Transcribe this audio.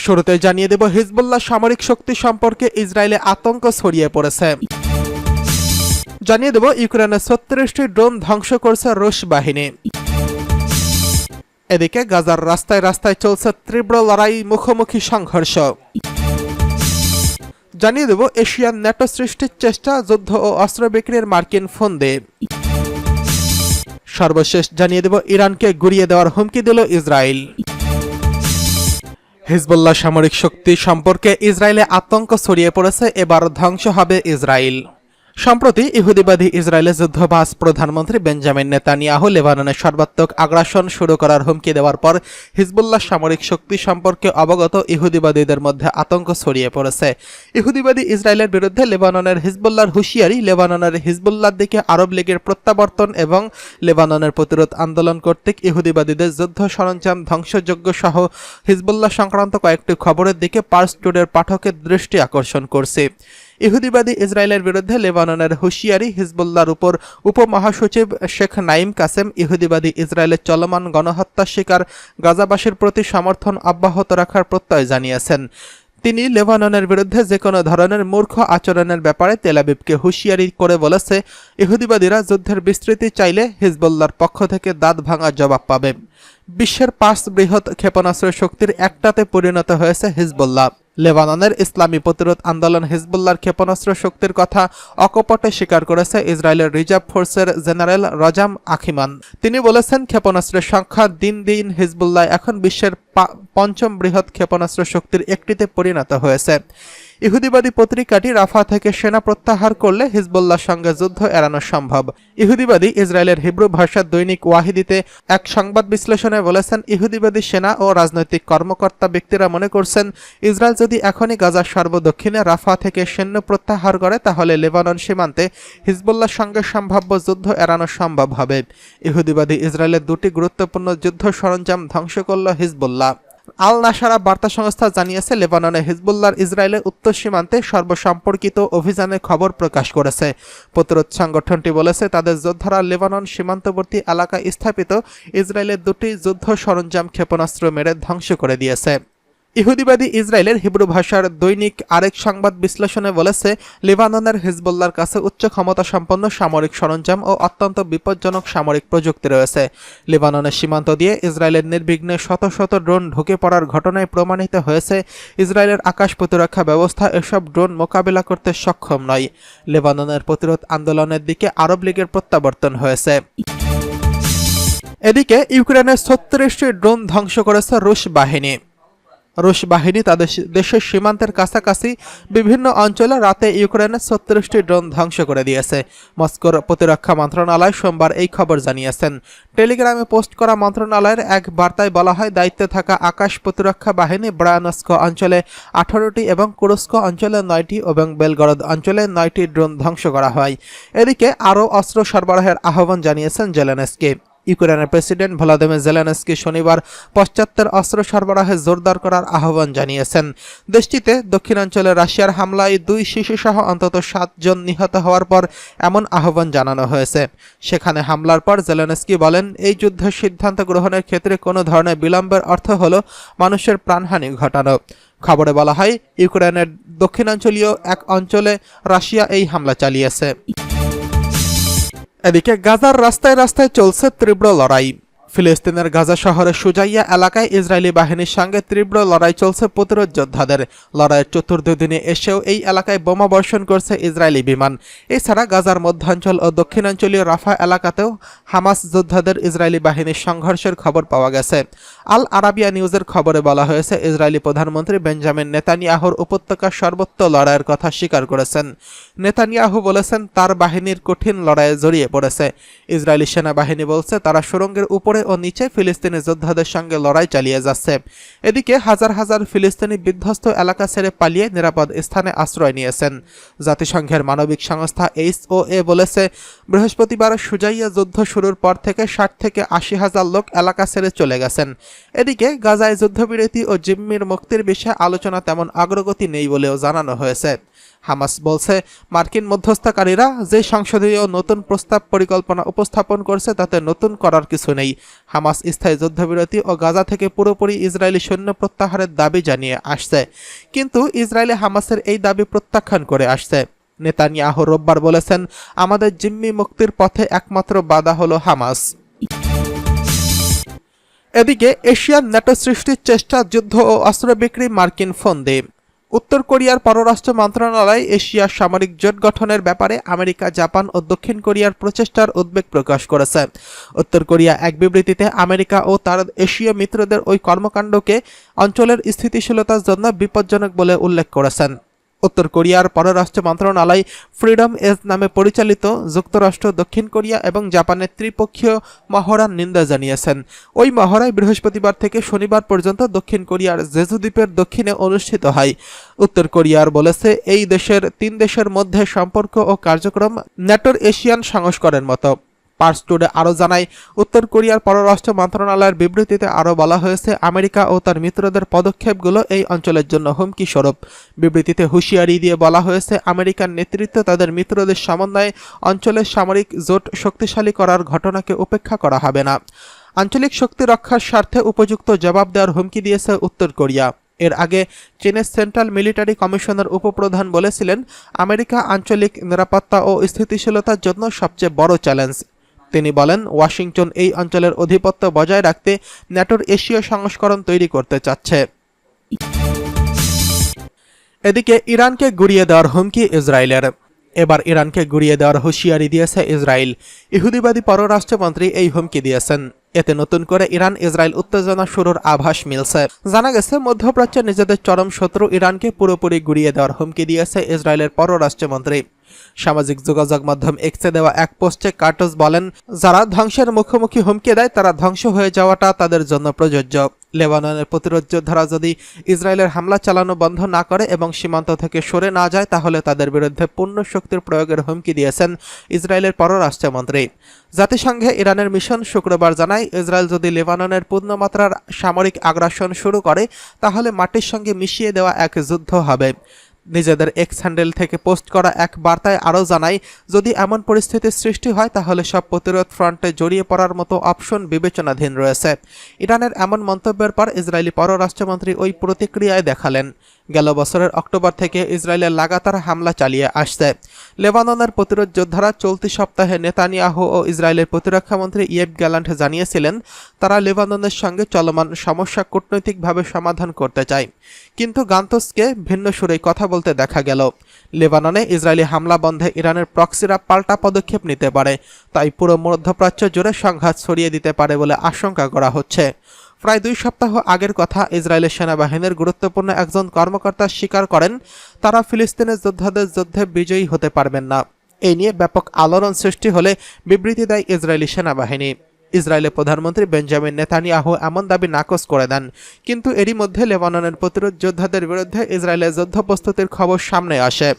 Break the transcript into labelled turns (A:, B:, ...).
A: শুরুতে জানিয়ে দেব হিজবুল্লাহ সামরিক শক্তি সম্পর্কে ইসরায়েলে আতঙ্ক ছড়িয়ে পড়েছে। জানিয়ে দেব ইউক্রেনের ৩৬টি ড্রোন ধ্বংস করছে রুশ বাহিনী। এদিকে গাজার রাস্তায় রাস্তায় চলছে তীব্র লড়াই, মুখোমুখি সংঘর্ষ। জানিয়ে দেব এশিয়ান ন্যাটো সৃষ্টির চেষ্টা, যুদ্ধ ও অস্ত্র বিক্রির মার্কিন ফন্দে। সর্বশেষ জানিয়ে দেব ইরানকে গুড়িয়ে দেওয়ার হুমকি দিল ইসরায়েল। হিজবুল্লাহ সামরিক শক্তি সম্পর্কে ইসরায়েলে আতঙ্ক ছড়িয়ে পড়েছে, এবার ধ্বংস হবে ইসরায়েল। সম্প্রতি ইহুদিবাদী ইসরায়েলের যুদ্ধবাজ প্রধানমন্ত্রী বেঞ্জামিন নেতানিয়াহু লেবাননের সর্বাত্মক আগ্রাসন শুরু করার হুমকি দেওয়ার পর হিজবুল্লাহ সামরিক শক্তি সম্পর্কে অবগত ইহুদিবাদীদের মধ্যে আতঙ্ক ছড়িয়ে পড়েছে। ইহুদিবাদী ইসরায়েলের বিরুদ্ধে লেবাননের হিজবুল্লাহর হুঁশিয়ারি, লেবাননের হিজবুল্লাহর দিকে আরব লীগের প্রত্যাবর্তন এবং লেবাননের প্রতিরোধ আন্দোলন কর্তৃক ইহুদিবাদীদের যুদ্ধ সরঞ্জাম ধ্বংসযোগ্য সহ হিজবুল্লাহ সংক্রান্ত কয়েকটি খবরের দিকে পার্স টুডের পাঠকের দৃষ্টি আকর্ষণ করছে। ইহুদিবাদী ইসরায়েলের বিরুদ্ধে লেবাননের হুঁশিয়ারি, হিজবুল্লাহর উপর উপমহাসচিব শেখ নাইম কাসেম ইহুদিবাদী ইসরায়েলের চলমান গণহত্যার শিকার গাজাবাসীর প্রতি সমর্থন অব্যাহত রাখার প্রত্যয় জানিয়েছেন। তিনি লেবাননের বিরুদ্ধে যে কোনো ধরনের মূর্খ আচরণের ব্যাপারে তেল আবিবকে হুঁশিয়ারি করে বলেছে, ইহুদিবাদীরা যুদ্ধের বিস্তৃতি চাইলে হিজবুল্লাহর পক্ষ থেকে দাঁত ভাঙা জবাব পাবে। বিশ্বের ৫ বৃহৎ ক্ষেপণাস্ত্র শক্তির একটাতে পরিণত হয়েছে হিজবুল্লাহ। লেবাননের ইসলামী প্রতিরোধ আন্দোলন হিজবুল্লাহর ক্ষেপণাস্ত্র শক্তির কথা অকপটে স্বীকার করেছে ইসরায়েলের রিজার্ভ ফোর্সের জেনারেল রজাম আখিমান। তিনি বলেছেন, ক্ষেপণাস্ত্রের সংখ্যা দিন দিন হিজবুল্লাহ এখন বিশ্বের ৫ম বৃহৎ ক্ষেপণাস্ত্র শক্তির একটিতে পরিণত হয়েছে। ইহুদিবাদী পত্রিকাটি রাফা থেকে সেনা প্রত্যাহার করলে হিজবুল্লাহর সঙ্গে যুদ্ধ এড়ানো সম্ভব। ইহুদিবাদী ইসরায়েলের হিব্রু ভাষার দৈনিক ওয়াহিদিতে এক সংবাদ বিশ্লেষণে বলেছেন, ইহুদিবাদী সেনা ও রাজনৈতিক কর্মকর্তা ব্যক্তিরা মনে করছেন, ইসরায়েল যদি এখনই গাজার সর্বদক্ষিণে রাফা থেকে সৈন্য প্রত্যাহার করে তাহলে লেবানন সীমান্তে হিজবুল্লাহর সঙ্গে সম্ভাব্য যুদ্ধ এড়ানো সম্ভব হবে। ইহুদিবাদী ইসরায়েলের 2টি গুরুত্বপূর্ণ যুদ্ধ সরঞ্জাম ধ্বংস করল হিজবুল্লাহ। আল নাসারা বার্তা সংস্থা জানিয়েছে, লেবাননে হিজবুল্লাহর ইসরায়েলের উত্তর সীমান্তে সর্বসম্পর্কিত অভিযানের খবর প্রকাশ করেছে। প্রতিরোধ সংগঠনটি বলেছে, তাদের যোদ্ধারা লেবানন সীমান্তবর্তী এলাকায় স্থাপিত ইসরায়েলের 2টি যুদ্ধ সরঞ্জাম ক্ষেপণাস্ত্র মেরে ধ্বংস করে দিয়েছে। ইহুদিবাদী ইসরায়েলের হিব্রু ভাষার দৈনিক আরেক সংবাদ বিশ্লেষণে বলেছে, লেবাননের হিজবুল্লাহর কাছে উচ্চ ক্ষমতা সম্পন্ন সামরিক সরঞ্জাম ও অত্যন্ত বিপজ্জনক সামরিক প্রযুক্তি রয়েছে। লেবাননের সীমান্ত দিয়ে ইসরায়েলের নির্বিঘ্নে শত শত ড্রোন ঢুকে পড়ার ঘটনায় প্রমাণিত হয়েছে, ইসরায়েলের আকাশ প্রতিরক্ষা ব্যবস্থা এসব ড্রোন মোকাবিলা করতে সক্ষম নয়। লেবাননের প্রতিরোধ আন্দোলনের দিকে আরব লীগের প্রত্যাবর্তন হয়েছে। এদিকে ইউক্রেনের ৩৬টি ড্রোন ধ্বংস করেছে রুশ বাহিনী। রুশ বাহিনী তাদের দেশের সীমান্তের কাছাকাছি বিভিন্ন অঞ্চলে রাতে ইউক্রেনের ৩৬টি ড্রোন ধ্বংস করে দিয়েছে। মস্কোর প্রতিরক্ষা মন্ত্রণালয় সোমবার এই খবর জানিয়েছেন। টেলিগ্রামে পোস্ট করা মন্ত্রণালয়ের এক বার্তায় বলা হয়, দায়িত্বে থাকা আকাশ প্রতিরক্ষা বাহিনী ব্রায়ানস্ক অঞ্চলে 18টি এবং কুরস্ক অঞ্চলে 9টি এবং বেলগরদ অঞ্চলে 9টি ড্রোন ধ্বংস করা হয়। এদিকে আরও অস্ত্র সরবরাহের আহ্বান জানিয়েছেন জেলেনস্কি। ইউক্রেনের প্রেসিডেন্ট ভলোদিমির জেলেনস্কি শনিবার পশ্চাত্যের অস্ত্র সরবরাহে জোরদার করার আহ্বান জানিয়েছেন। দেশটিতে দক্ষিণাঞ্চলে রাশিয়ার হামলায় 2 শিশুসহ অন্তত 7 জন নিহত হওয়ার পর এমন আহ্বান জানানো হয়েছে। সেখানে হামলার পর জেলেনস্কি বলেন, এই যুদ্ধের সিদ্ধান্ত গ্রহণের ক্ষেত্রে কোনো ধরনের বিলম্বের অর্থ হল মানুষের প্রাণহানি ঘটানো। খবরে বলা হয়, ইউক্রেনের দক্ষিণাঞ্চলীয় এক অঞ্চলে রাশিয়া এই হামলা চালিয়েছে। এদিকে গাজার রাস্তায় রাস্তায় চলছে তীব্র লড়াই। ফিলিস্তিনের গাজা শহরের সুজাইয়া এলাকায় ইসরায়েলি বাহিনীর সঙ্গে তীব্র লড়াই চলছে প্রতিরোধ যোদ্ধাদের। লড়াইয়ের চতুর্থ দিনে এসেও এই এলাকায় বোমা বর্ষণ করছে ইসরায়েলি বিমান। এছাড়া গাজার মধ্যাঞ্চল ও দক্ষিণাঞ্চলীয় রাফা এলাকাতেও হামাস যোদ্ধাদের ইসরায়েলি বাহিনীর সংঘর্ষের খবর পাওয়া গেছে। আল আরাবিয়া নিউজের খবরে বলা হয়েছে, ইসরায়েলি প্রধানমন্ত্রী বেঞ্জামিন নেতানিয়াহুর উপত্যকার সর্বত্র লড়াইয়ের কথা স্বীকার করেছেন। নেতানিয়াহু বলেছেন, তার বাহিনীর কঠিন লড়াইয়ে জড়িয়ে পড়েছে। ইসরায়েলি সেনাবাহিনী বলছে, তারা সুড়ঙ্গের উপরে ও নিচে ফিলিস্তিনি যোদ্ধাদের সঙ্গে লড়াই চালিয়ে যাচ্ছে। এদিকে হাজার হাজার ফিলিস্তিনি বিধ্বস্ত এলাকা ছেড়ে পালিয়ে নিরাপদ স্থানে আশ্রয় নিয়েছেন। জাতিসংঘের মানবিক সংস্থা HOA বলেছে, বৃহস্পতিবার সুজাইয়া যুদ্ধ শুরুর পর থেকে 60 থেকে 80 হাজার লোক এলাকা ছেড়ে চলে গেছেন। এদিকে গাজায় যুদ্ধবিরতি ও জিম্মির মুক্তির বিষয়ে আলোচনা তেমন অগ্রগতি নেই বলেও জানানো হয়েছে। হামাস বলছে মার্কিন মধ্যস্থতাকারীরা যে সংসদীয় নতুন প্রস্তাব পরিকল্পনা উপস্থাপন করছে তাতে নতুন করার কিছু নেই। হামাস স্থায়ী যুদ্ধবিরতি ও গাজা থেকে পুরোপুরি ইসরায়েলি সৈন্য প্রত্যাহারের দাবি জানিয়ে আসছে, কিন্তু ইসরায়েলে হামাসের এই দাবি প্রত্যাখ্যান করে আসছে। নেতানিয়াহু রোববার বলেছেন, আমাদের জিম্মি মুক্তির পথে একমাত্র বাধা হলো হামাস। এদিকে এশিয়ার ন্যাটো সৃষ্টির চেষ্টা, যুদ্ধ ও অস্ত্র বিক্রি, মার্কিন ফন্দি। উত্তর কোরিয়ার পররাষ্ট্র মন্ত্রণালয় এশিয়ার সামরিক জোট গঠনের ব্যাপারে আমেরিকা, জাপান ও দক্ষিণ কোরিয়ার প্রচেষ্টার উদ্বেগ প্রকাশ করেছে। উত্তর কোরিয়া এক বিবৃতিতে আমেরিকা ও তার এশীয় মিত্রদের ওই কর্মকাণ্ডকে অঞ্চলের স্থিতিশীলতার জন্য বিপজ্জনক বলে উল্লেখ করেছেন। উত্তর কোরিয়ার পররাষ্ট্র মন্ত্রণালয় ফ্রিডম এজ নামে পরিচালিত যুক্তরাষ্ট্র, দক্ষিণ কোরিয়া এবং জাপানের ত্রিপক্ষীয় মহড়ার নিন্দা জানিয়েছেন। ওই মহড়ায় বৃহস্পতিবার থেকে শনিবার পর্যন্ত দক্ষিণ কোরিয়ার জেজু দ্বীপের দক্ষিণে অনুষ্ঠিত হয়। উত্তর কোরিয়ার বলেছে, এই তিন দেশের মধ্যে সম্পর্ক ও কার্যক্রম ন্যাটোর এশিয়ান সংস্করণের মতো। পার্স টুডে আরও জানায়, উত্তর কোরিয়ার পররাষ্ট্র মন্ত্রণালয়ের বিবৃতিতে আরও বলা হয়েছে, আমেরিকা ও তার মিত্রদের পদক্ষেপগুলো এই অঞ্চলের জন্য হুমকি স্বরূপ। বিবৃতিতে হুঁশিয়ারি দিয়ে বলা হয়েছে, আমেরিকার নেতৃত্ব তাদের মিত্রদের সমন্বয়ে অঞ্চলের সামরিক জোট শক্তিশালী করার ঘটনাকে উপেক্ষা করা হবে না। আঞ্চলিক শক্তি রক্ষার স্বার্থে উপযুক্ত জবাব দেওয়ার হুমকি দিয়েছে উত্তর কোরিয়া। এর আগে চীনের সেন্ট্রাল মিলিটারি কমিশনের উপপ্রধান বলেছিলেন, আমেরিকা আঞ্চলিক নিরাপত্তা ও স্থিতিশীলতার জন্য সবচেয়ে বড় চ্যালেঞ্জ। তিনি বলেন, ওয়াশিংটন এই অঞ্চলের আধিপত্য বজায় রাখতে ন্যাটোর এশীয় সংস্করণ তৈরি করতে চাচ্ছে। এদিকে ইরানকে গুড়িয়ে দেওয়ার হুমকি ইসরায়েলের। এবার ইরানকে গুড়িয়ে দেওয়ার হুঁশিয়ারি দিয়েছে ইসরায়েল। ইহুদিবাদী পররাষ্ট্রমন্ত্রী এই হুমকি দিয়েছেন। এতে নতুন করে ইরান ইসরায়েল উত্তেজনা শুরুর আভাস মিলছে। জানা গেছে, মধ্যপ্রাচ্যে নিজেদের চরম শত্রু ইরানকে পুরোপুরি গুড়িয়ে দেওয়ার হুমকি দিয়েছে ইসরায়েলের পররাষ্ট্রমন্ত্রী। সামাজিক যোগাযোগ মাধ্যম এক্সে দেওয়া এক পোস্টে কার্টোস বলেন, যারা ধ্বংসের মুখোমুখি হুমকি দেয় তারা ধ্বংস হয়ে যাওয়াটা তাদের জন্য প্রযোজ্য। লেবাননের প্রতিরোধ যোদ্ধারা যদি ইসরায়েলের হামলা চালানো বন্ধ না করে এবং সীমান্ত থেকে সরে না যায় তাহলে তাদের বিরুদ্ধে পূর্ণ শক্তির প্রয়োগের হুমকি দিয়েছেন ইসরায়েলের পররাষ্ট্রমন্ত্রী। জাতিসংঘে ইরানের মিশন শুক্রবার জানায়, ইসরায়েল যদি লেবাননের পূর্ণমাত্রার সামরিক আগ্রাসন শুরু করে তাহলে মাটির সঙ্গে মিশিয়ে দেওয়া এক যুদ্ধ হবে। নিজেদের এক্স হ্যান্ডেল থেকে পোস্ট করা এক বার্তায় আরও জানায়, যদি এমন পরিস্থিতির সৃষ্টি হয় তাহলে সব প্রতিরোধ ফ্রন্টে জড়িয়ে পড়ার মতো অপশন বিবেচনাধীন রয়েছে। ইরানের এমন মন্তব্যের পর ইসরায়েলি পররাষ্ট্রমন্ত্রী ওই প্রতিক্রিয়ায় দেখালেন। গেল বছরের অক্টোবর থেকে ইসরায়েলের লাগাতার হামলা চালিয়ে আসছে। লেবাননের প্রতিরোধ যোদ্ধারা চলতি সপ্তাহে নেতানিয়াহু ও ইসরায়েলের প্রতিরক্ষামন্ত্রী ইয়েভ গ্যালান্ট জানিয়েছিলেন, তারা লেবাননের সঙ্গে চলমান সমস্যা কূটনৈতিকভাবে সমাধান করতে চায়। কিন্তু গান্তোসকে ভিন্ন সুরেই কথা বলতে দেখা গেল। লেবাননে ইসরায়েলি হামলা বন্ধে ইরানের প্রক্সিরা পাল্টা পদক্ষেপ নিতে পারে, তাই পুরো মধ্যপ্রাচ্য জুড়ে সংঘাত ছড়িয়ে দিতে পারে বলে আশঙ্কা করা হচ্ছে। প্রায় 2 সপ্তাহ আগের কথা, ইসরায়েলের সেনাবাহিনীর গুরুত্বপূর্ণ একজন কর্মকর্তা স্বীকার করেন, তারা ফিলিস্তিনের যোদ্ধাদের যুদ্ধে বিজয়ী হতে পারবেন না। এই নিয়ে ব্যাপক আলোড়ন সৃষ্টি হলে বিবৃতি দেয় ইসরায়েলি সেনাবাহিনী। ইসরায়েলের প্রধানমন্ত্রী বেঞ্জামিন নেতানিয়াহু এমন দাবি নাকচ করে দেন, কিন্তু এরই মধ্যে লেবাননের প্রতিরোধ যোদ্ধাদের বিরুদ্ধে ইসরায়েলের যুদ্ধ প্রস্তুতির খবর সামনে আসে।